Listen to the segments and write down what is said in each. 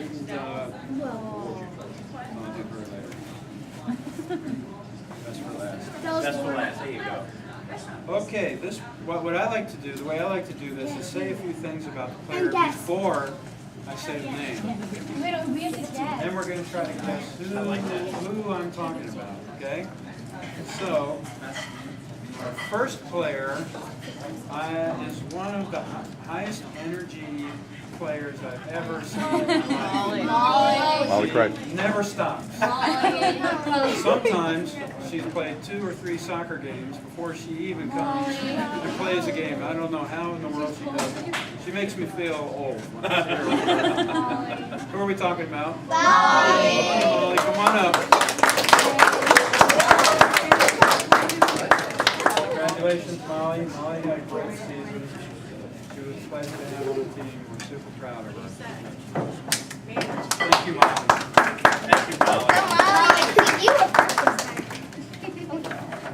I'll do her later. That's for last. That's for last. There you go. Okay, what I like to do, the way I like to do this is say a few things about the player before I say the name. Then we're going to try to guess who I'm talking about, okay? So, our first player is one of the highest energy players I've ever seen in my life. Molly Craig. Never stops. Sometimes she's played 2 or 3 soccer games before she even comes and plays a game. I don't know how in the world she does it. She makes me feel old when I see her. Who are we talking about? Molly. Molly, come on up. Congratulations, Molly. Molly had a great season. She was a pleasure to have on the team. We're super proud of her. Thank you, Molly. Thank you, Molly.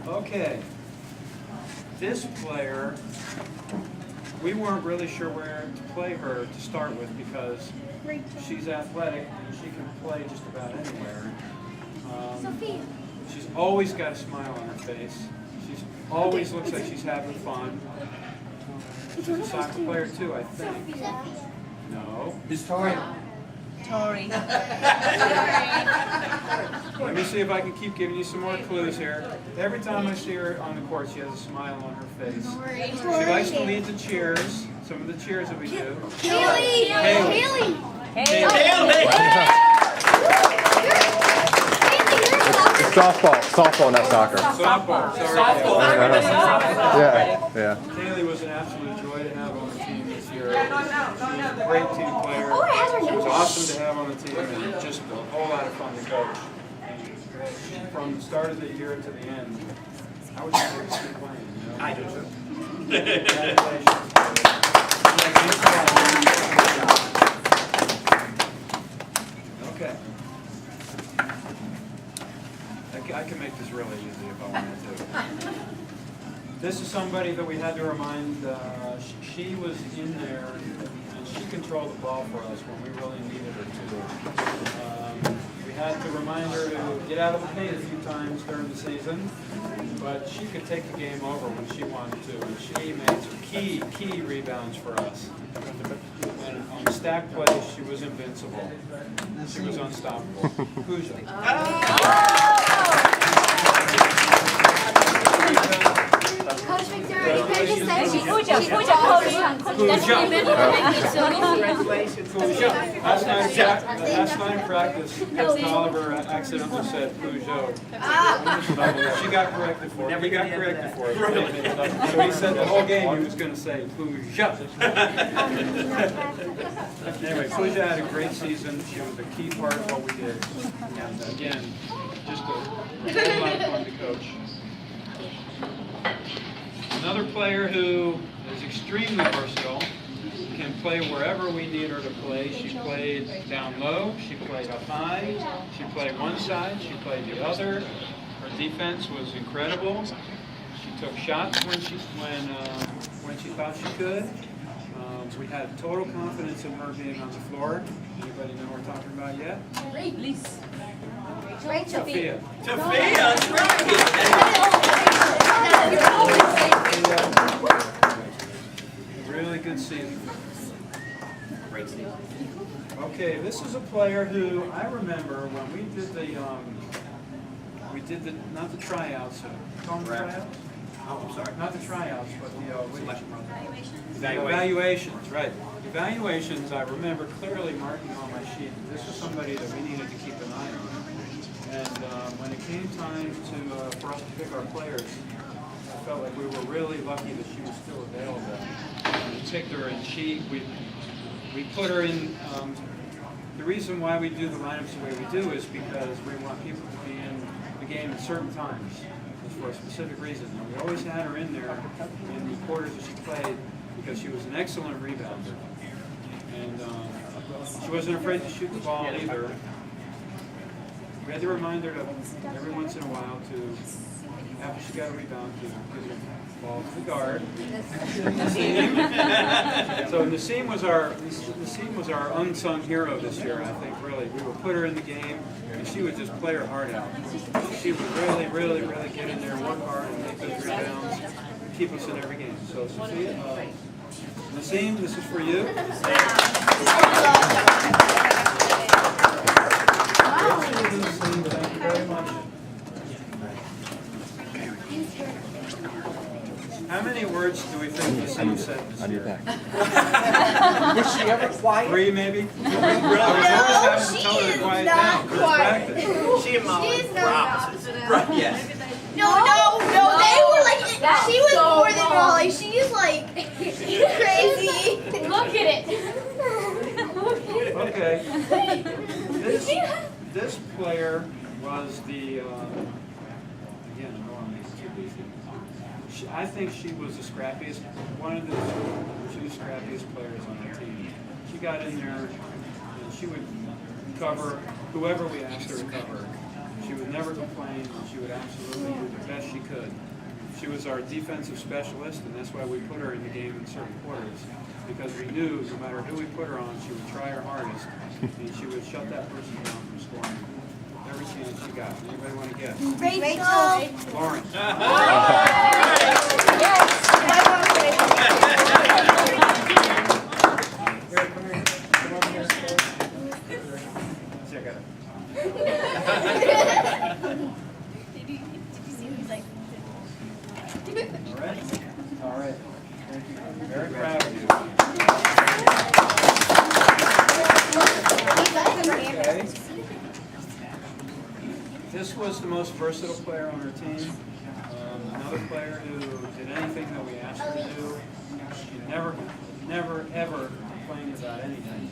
Okay. This player, we weren't really sure where to play her to start with because she's athletic and she can play just about anywhere. She's always got a smile on her face. She always looks like she's having fun. She's a soccer player too, I think. No. Who's Tori? Tori. Let me see if I can keep giving you some more clues here. Every time I see her on the court, she has a smile on her face. She likes to lead the cheers. Some of the cheers that we do. Haley! Haley. It's softball, not soccer. Softball. Sorry. Yeah. Kaylee was an absolute joy to have on the team this year. She was a great team player. She was awesome to have on the team and just a whole lot of fun to coach. And from the start of the year to the end, I was happy to keep playing. You know? I do too. Congratulations. Okay. I can make this really easy if I wanted to. This is somebody that we had to remind, she was in there and she controlled the ball for us when we really needed her to. We had to remind her to get out of the paint a few times during the season, but she could take the game over when she wanted to, and she made some key rebounds for us. And on stack plays, she was invincible. She was unstoppable. Pooja. Coach Victoria, you could just say she's Pooja. Last night in practice, Coach Oliver accidentally said Peugeot. She got corrected for it. He got corrected for it. So he said the whole game he was going to say Peugeot. Anyway, Pooja had a great season. She was a key part of what we did. And again, just a whole lot of fun to coach. Another player who is extremely versatile, can play wherever we need her to play. She played down low, she played up high, she played one side, she played the other. Her defense was incredible. She took shots when she thought she could. We had total confidence in her being on the floor. Anybody know what we're talking about yet? Please. Sophia. That's right. Really good season. Great season. Okay, this is a player who I remember when we did the not the tryouts, call them tryouts? Oh, I'm sorry. Not the tryouts, but the Selection process. evaluations, right. Evaluations, I remember clearly marking on my sheet. This was somebody that we needed to keep an eye on. And when it came time for us to pick our players, I felt like we were really lucky that she was still available. We picked her, and we put her in. The reason why we do the lineups the way we do is because we want people to be in the game at certain times. For a specific reason. And we always had her in there in the quarters that she played because she was an excellent rebounder. And she wasn't afraid to shoot the ball either. We had to remind her to, every once in a while, to, after she got a rebound, to ball to the guard. Nassim. So Nassim was our unsung hero this year, I think, really. We would put her in the game, and she would just play her heart out. She would really, really, really get in there, work hard, and make those rebounds, and keep us in every game. So, Sophia, Nassim, this is for you. Nassim, thank you very much. How many words do we think Nassim said this On your year? back. Was she ever quiet? 3 maybe? I was No, always having to tell her to she quiet is down not for this practice. She and Molly She's were not opposites. Right, yes. No, they were like, she was more than Molly. She's like crazy. Look at it. Okay. This player was the, again, I think she was the scrappiest, one of the two scrappiest players on the team. She got in there and she would cover whoever we asked her to cover. She would never complain, and she would absolutely do the best she could. She was our defensive specialist, and that's why we put her in the game in certain quarters, because we knew no matter who we put her on, she would try her hardest, and she would shut that person down from scoring every chance she got. Anybody want to guess? Rachel. Lauren. Here, come here. Come over here. Check it out. All right. Thank you. Very proud of you. Okay. This was the most versatile player on our team. Another player who did anything that we asked her to do. She never, ever complained about anything.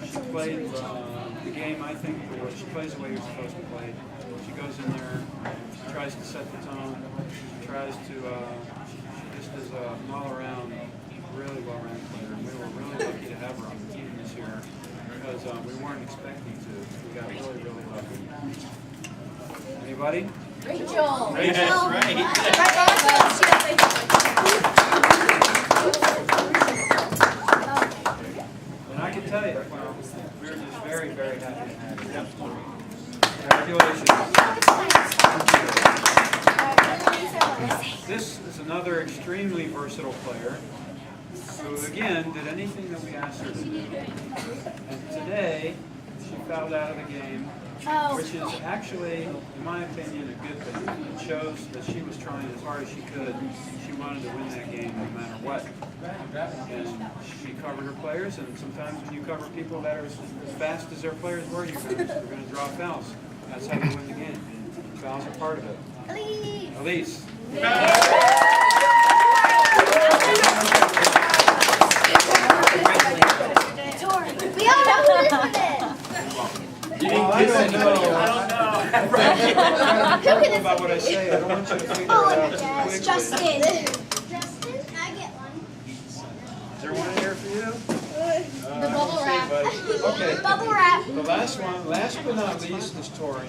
She played the game, I think, she plays the way you're supposed to play. She goes in there, she tries to set the tone, she tries to, she just is an all-around, really well-rounded player. And we were really lucky to have her on the team this year because we weren't expecting to. We got really, really lucky. Anybody? Rachel. Rachel. And I can tell you, well, we were just very, very happy to have you. Congratulations. This is another extremely versatile player who, again, did anything that we asked her to do. And today, she fouled out of the game, which is actually, in my opinion, a good thing. It shows that she was trying as hard as she could. She wanted to win that game no matter what. And she covered her players, and sometimes when you cover people that are as fast as their players were, you're going to draw fouls. That's how you win the game. Fouls are part of it. Elise. We all know who this one is. You didn't kiss anybody. I don't know. Who can this About what I say, I don't want you to figure it Oh, out yes. too quickly. Justin. Justin, I get one. Is there one in here for you? The bubble wrap. Okay. Bubble wrap. The last one, last but not least, is Tori.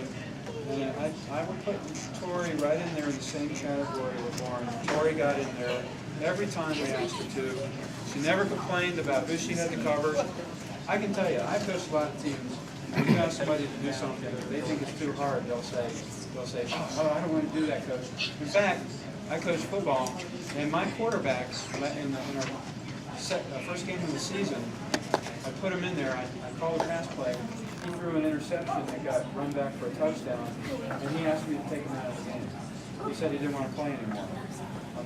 And I would put Tori right in there in the same category with Lauren. Tori got in there every time we asked her to. She never complained about who she had to cover. I can tell you, I've coached a lot of teams. When you ask somebody to do something, they think it's too hard. They'll say, oh, I don't want to do that, coach. In fact, I coach football, and my quarterbacks in our first game of the season, I put him in there. I called a pass play. He threw an interception that got run back for a touchdown, and he asked me to take him out of the game. He said he didn't want to play anymore.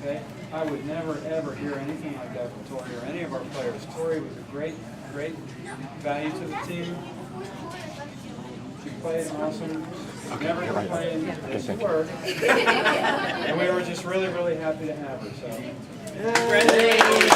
Okay? I would never, ever hear anything like that from Tori or any of our players. Tori was a great value to the team. She played awesome. Never complained. Yes, you were. And we were just really, really happy to have her. So. Congratulations.